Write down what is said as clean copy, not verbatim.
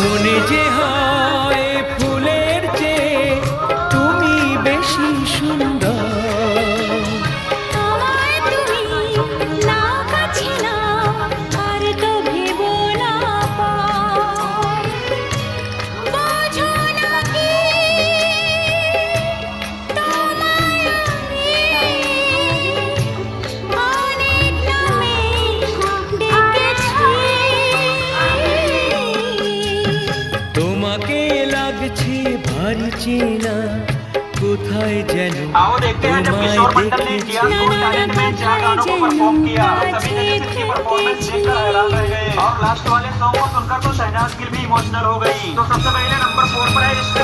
মনে যে হয় ফুলের চেয়ে তুমি বেশি সুন্দর। আমায় তুমি না কাছে না আর তো ভেবো না পার। বোঝো না কি তোমায় আমি অনেক নামে ডেকেছি। তোমাকে লাগছে ভারী চেনা, কোথায় যেন आओ देखते हैं जब তোমায় किशोर मंडल ने किया দেখেছি। तो टैलेंट में 4 गानों को परफॉर्म किया। सभी ने जिसकी परफॉर्मेंस देखकर हैरान रह गए और लास्ट वाले सॉन्ग को सुनकर तो शहनाज गिल भी इमोशनल हो गई। तो सबसे पहले नंबर 4 पर है इश्क।